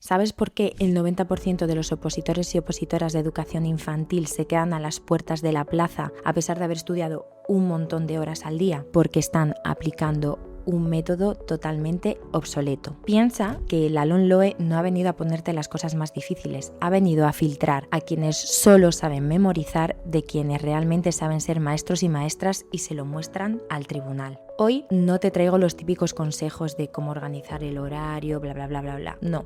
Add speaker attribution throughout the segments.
Speaker 1: ¿Sabes por qué el 90% de los opositores y opositoras de educación infantil se quedan a las puertas de la plaza a pesar de haber estudiado un montón de horas al día? Porque están aplicando un método totalmente obsoleto. Piensa que la LOMLOE no ha venido a ponerte las cosas más difíciles, ha venido a filtrar a quienes solo saben memorizar de quienes realmente saben ser maestros y maestras y se lo muestran al tribunal. Hoy no te traigo los típicos consejos de cómo organizar el horario, bla, bla, bla, bla, bla. No.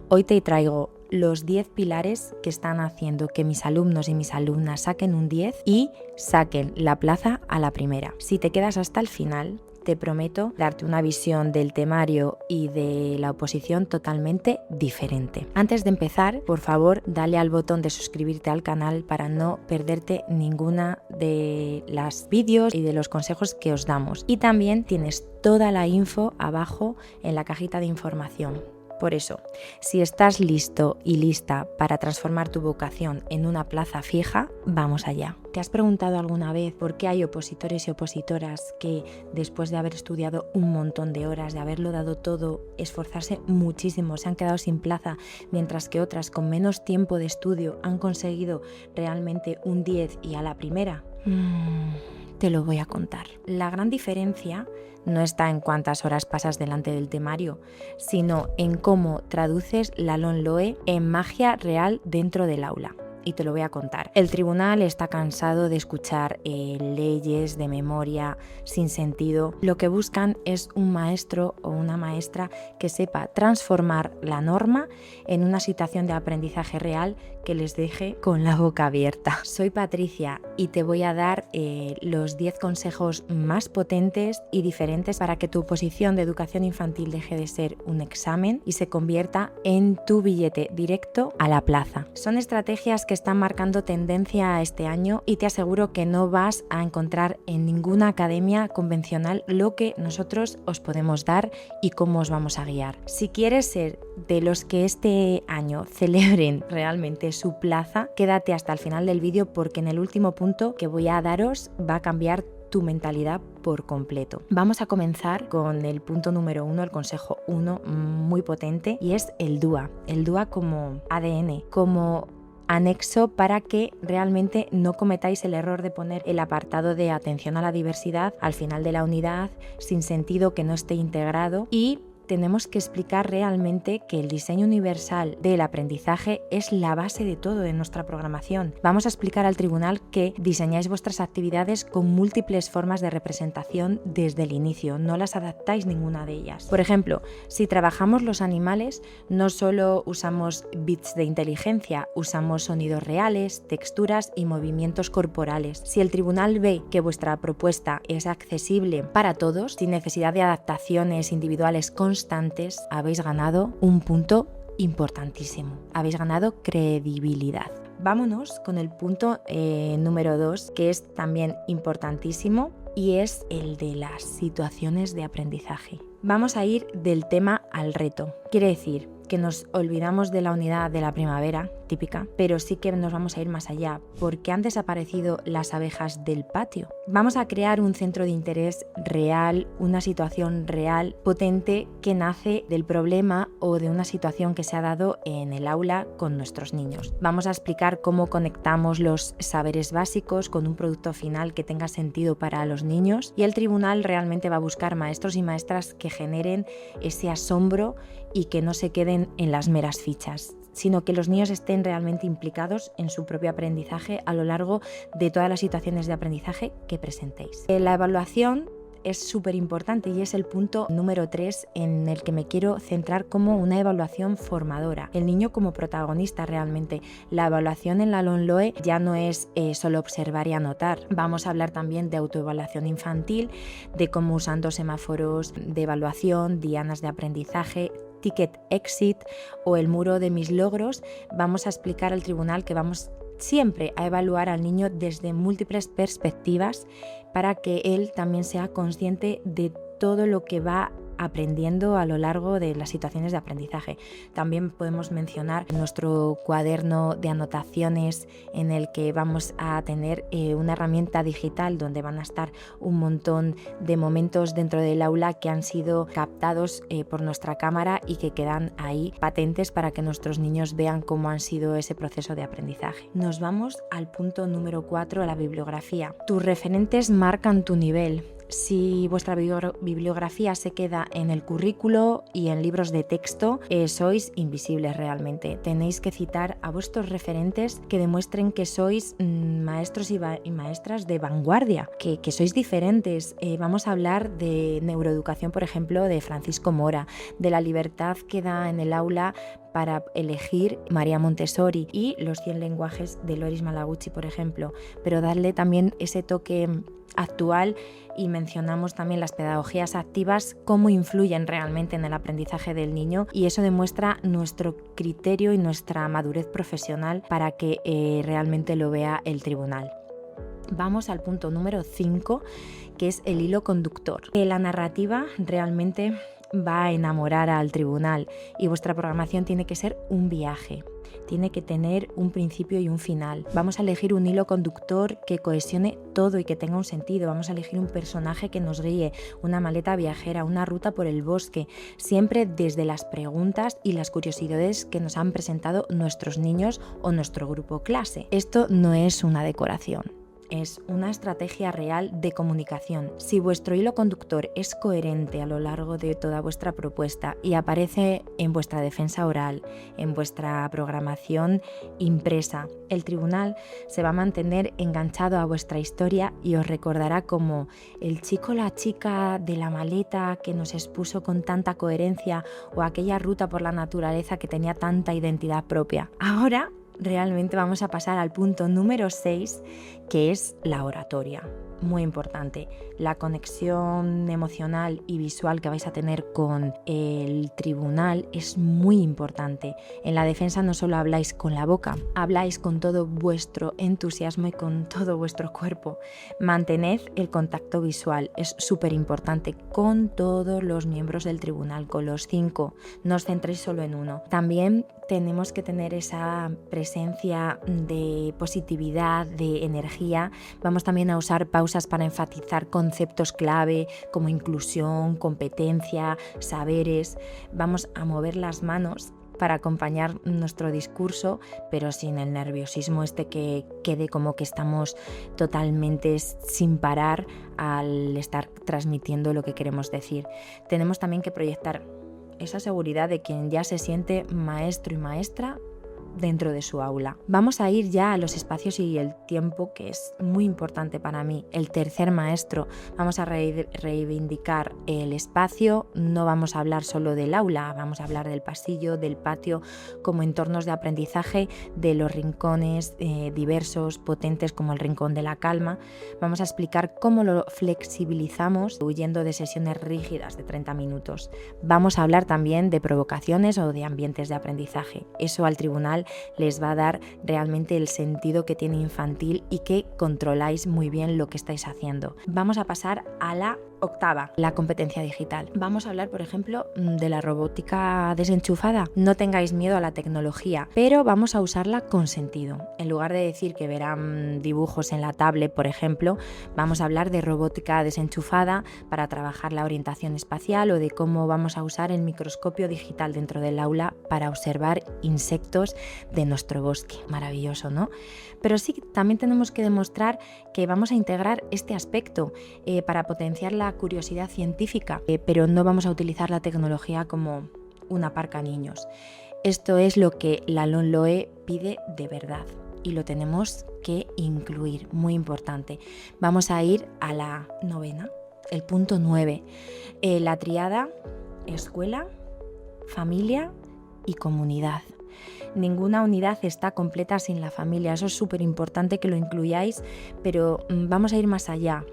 Speaker 1: Hoy te traigo los 10 pilares que están haciendo que mis alumnos y mis alumnas saquen un 10 y saquen la plaza a la primera. Si te quedas hasta el final, te prometo darte una visión del temario y de la oposición totalmente diferente. Antes de empezar, por favor, dale al botón de suscribirte al canal para no perderte ninguna de las vídeos y de los consejos que os damos. Y también tienes toda la info abajo en la cajita de información. Por eso, si estás listo y lista para transformar tu vocación en una plaza fija, vamos allá. ¿Te has preguntado alguna vez por qué hay opositores y opositoras que después de haber estudiado un montón de horas, de haberlo dado todo, esforzarse muchísimo, se han quedado sin plaza, mientras que otras con menos tiempo de estudio han conseguido realmente un 10 y a la primera? Te lo voy a contar. La gran diferencia no está en cuántas horas pasas delante del temario, sino en cómo traduces la LOMLOE en magia real dentro del aula. Y te lo voy a contar. El tribunal está cansado de escuchar leyes de memoria sin sentido. Lo que buscan es un maestro o una maestra que sepa transformar la norma en una situación de aprendizaje real que les deje con la boca abierta. Soy Patricia y te voy a dar los 10 consejos más potentes y diferentes para que tu oposición de educación infantil deje de ser un examen y se convierta en tu billete directo a la plaza. Son estrategias que están marcando tendencia este año y te aseguro que no vas a encontrar en ninguna academia convencional lo que nosotros os podemos dar y cómo os vamos a guiar. Si quieres ser de los que este año celebren realmente su plaza, quédate hasta el final del vídeo porque en el último punto que voy a daros va a cambiar tu mentalidad por completo. Vamos a comenzar con el punto número 1, el consejo 1, muy potente, y es el DUA. El DUA como ADN, como anexo para que realmente no cometáis el error de poner el apartado de atención a la diversidad al final de la unidad sin sentido, que no esté integrado, y tenemos que explicar realmente que el diseño universal del aprendizaje es la base de todo de nuestra programación. Vamos a explicar al tribunal que diseñáis vuestras actividades con múltiples formas de representación desde el inicio, no las adaptáis ninguna de ellas. Por ejemplo, si trabajamos los animales, no solo usamos bits de inteligencia, usamos sonidos reales, texturas y movimientos corporales. Si el tribunal ve que vuestra propuesta es accesible para todos, sin necesidad de adaptaciones individuales constantes, habéis ganado un punto importantísimo. Habéis ganado credibilidad. Vámonos con el punto número 2, que es también importantísimo, y es el de las situaciones de aprendizaje. Vamos a ir del tema al reto. Quiere decir que nos olvidamos de la unidad de la primavera, típica, pero sí que nos vamos a ir más allá, porque han desaparecido las abejas del patio. Vamos a crear un centro de interés real, una situación real, potente, que nace del problema o de una situación que se ha dado en el aula con nuestros niños. Vamos a explicar cómo conectamos los saberes básicos con un producto final que tenga sentido para los niños, y el tribunal realmente va a buscar maestros y maestras que generen ese asombro y que no se queden en las meras fichas, sino que los niños estén realmente implicados en su propio aprendizaje a lo largo de todas las situaciones de aprendizaje que presentéis. La evaluación es súper importante y es el punto número 3 en el que me quiero centrar como una evaluación formadora. El niño como protagonista realmente. La evaluación en la LOMLOE ya no es solo observar y anotar. Vamos a hablar también de autoevaluación infantil, de cómo usando semáforos de evaluación, dianas de aprendizaje, ticket exit o el muro de mis logros, vamos a explicar al tribunal que vamos siempre a evaluar al niño desde múltiples perspectivas para que él también sea consciente de todo lo que va aprendiendo a lo largo de las situaciones de aprendizaje. También podemos mencionar nuestro cuaderno de anotaciones en el que vamos a tener una herramienta digital donde van a estar un montón de momentos dentro del aula que han sido captados por nuestra cámara y que quedan ahí patentes para que nuestros niños vean cómo han sido ese proceso de aprendizaje. Nos vamos al punto número 4, la bibliografía. Tus referentes marcan tu nivel. Si vuestra bibliografía se queda en el currículo y en libros de texto, sois invisibles realmente. Tenéis que citar a vuestros referentes que demuestren que sois maestros y maestras de vanguardia, que sois diferentes. Vamos a hablar de neuroeducación, por ejemplo, de Francisco Mora, de la libertad que da en el aula para elegir María Montessori y los 100 lenguajes de Loris Malaguchi, por ejemplo, pero darle también ese toque actual, y mencionamos también las pedagogías activas, cómo influyen realmente en el aprendizaje del niño, y eso demuestra nuestro criterio y nuestra madurez profesional para que realmente lo vea el tribunal. Vamos al punto número 5, que es el hilo conductor. La narrativa realmente va a enamorar al tribunal y vuestra programación tiene que ser un viaje. Tiene que tener un principio y un final. Vamos a elegir un hilo conductor que cohesione todo y que tenga un sentido. Vamos a elegir un personaje que nos guíe, una maleta viajera, una ruta por el bosque, siempre desde las preguntas y las curiosidades que nos han presentado nuestros niños o nuestro grupo clase. Esto no es una decoración. Es una estrategia real de comunicación. Si vuestro hilo conductor es coherente a lo largo de toda vuestra propuesta y aparece en vuestra defensa oral, en vuestra programación impresa, el tribunal se va a mantener enganchado a vuestra historia y os recordará como el chico o la chica de la maleta que nos expuso con tanta coherencia, o aquella ruta por la naturaleza que tenía tanta identidad propia. Ahora realmente vamos a pasar al punto número 6, que es la oratoria. Muy importante, la conexión emocional y visual que vais a tener con el tribunal es muy importante. En la defensa no solo habláis con la boca, habláis con todo vuestro entusiasmo y con todo vuestro cuerpo. Mantened el contacto visual, es súper importante con todos los miembros del tribunal, con los 5, no os centréis solo en uno. También tenemos que tener esa presencia de positividad, de energía. Vamos también a usar pausas para enfatizar conceptos clave como inclusión, competencia, saberes. Vamos a mover las manos para acompañar nuestro discurso, pero sin el nerviosismo que quede como que estamos totalmente sin parar al estar transmitiendo lo que queremos decir. Tenemos también que proyectar esa seguridad de quien ya se siente maestro y maestra dentro de su aula. Vamos a ir ya a los espacios y el tiempo, que es muy importante para mí. El tercer maestro, vamos a reivindicar el espacio. No vamos a hablar solo del aula, vamos a hablar del pasillo, del patio, como entornos de aprendizaje, de los rincones diversos, potentes, como el rincón de la calma. Vamos a explicar cómo lo flexibilizamos, huyendo de sesiones rígidas de 30 minutos. Vamos a hablar también de provocaciones o de ambientes de aprendizaje. Eso al tribunal les va a dar realmente el sentido que tiene infantil y que controláis muy bien lo que estáis haciendo. Vamos a pasar a la octava, la competencia digital. Vamos a hablar, por ejemplo, de la robótica desenchufada. No tengáis miedo a la tecnología, pero vamos a usarla con sentido. En lugar de decir que verán dibujos en la tablet, por ejemplo, vamos a hablar de robótica desenchufada para trabajar la orientación espacial, o de cómo vamos a usar el microscopio digital dentro del aula para observar insectos de nuestro bosque. Maravilloso, ¿no? Pero sí, también tenemos que demostrar que vamos a integrar este aspecto para potenciar la curiosidad científica, pero no vamos a utilizar la tecnología como una parca niños. Esto es lo que la LOMLOE pide de verdad y lo tenemos que incluir, muy importante. Vamos a ir a la novena, el punto 9, la tríada escuela, familia y comunidad. Ninguna unidad está completa sin la familia, eso es súper importante que lo incluyáis, pero vamos a ir más allá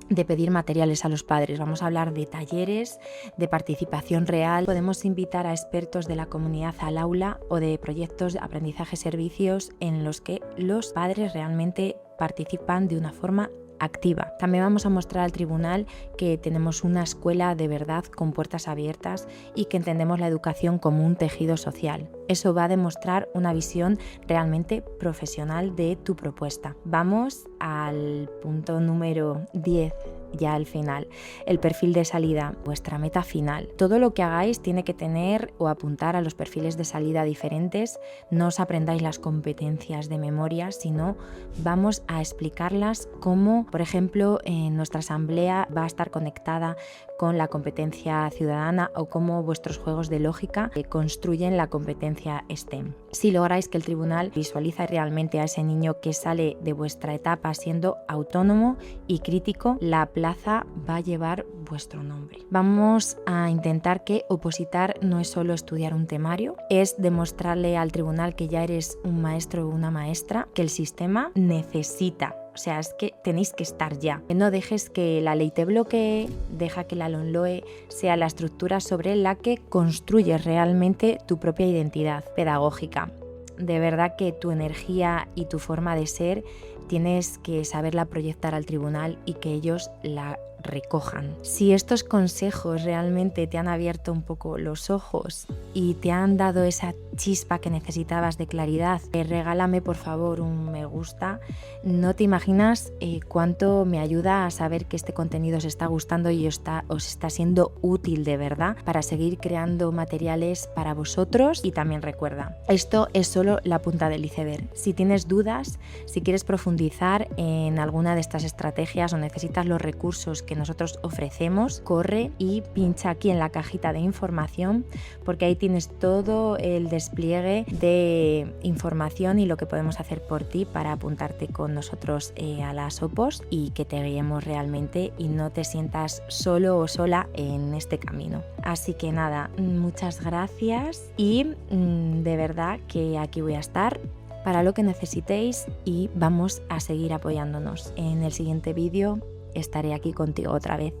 Speaker 1: de pedir materiales a los padres. Vamos a hablar de talleres, de participación real. Podemos invitar a expertos de la comunidad al aula o de proyectos de aprendizaje servicios en los que los padres realmente participan de una forma activa. También vamos a mostrar al tribunal que tenemos una escuela de verdad con puertas abiertas y que entendemos la educación como un tejido social. Eso va a demostrar una visión realmente profesional de tu propuesta. Vamos al punto número 10. Ya al final, el perfil de salida, vuestra meta final. Todo lo que hagáis tiene que tener o apuntar a los perfiles de salida diferentes. No os aprendáis las competencias de memoria, sino vamos a explicarlas como, por ejemplo, en nuestra asamblea va a estar conectada con la competencia ciudadana o cómo vuestros juegos de lógica construyen la competencia STEM. Si lográis que el tribunal visualice realmente a ese niño que sale de vuestra etapa siendo autónomo y crítico, la plaza va a llevar vuestro nombre. Vamos a intentar que opositar no es solo estudiar un temario, es demostrarle al tribunal que ya eres un maestro o una maestra, que el sistema necesita. O sea, es que tenéis que estar ya. No dejes que la ley te bloquee, deja que la LOMLOE sea la estructura sobre la que construyes realmente tu propia identidad pedagógica. De verdad que tu energía y tu forma de ser tienes que saberla proyectar al tribunal y que ellos la recojan. Si estos consejos realmente te han abierto un poco los ojos y te han dado esa chispa que necesitabas de claridad, regálame por favor un me gusta. No te imaginas cuánto me ayuda a saber que este contenido os está gustando y os está siendo útil de verdad para seguir creando materiales para vosotros. Y también recuerda, esto es solo la punta del iceberg. Si tienes dudas, si quieres profundizar en alguna de estas estrategias o necesitas los recursos que nosotros ofrecemos, corre y pincha aquí en la cajita de información, porque ahí tienes todo el despliegue de información y lo que podemos hacer por ti para apuntarte con nosotros a las OPOS y que te guiemos realmente y no te sientas solo o sola en este camino. Así que nada, muchas gracias y de verdad que aquí voy a estar para lo que necesitéis y vamos a seguir apoyándonos. En el siguiente vídeo estaré aquí contigo otra vez.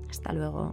Speaker 1: Hasta luego.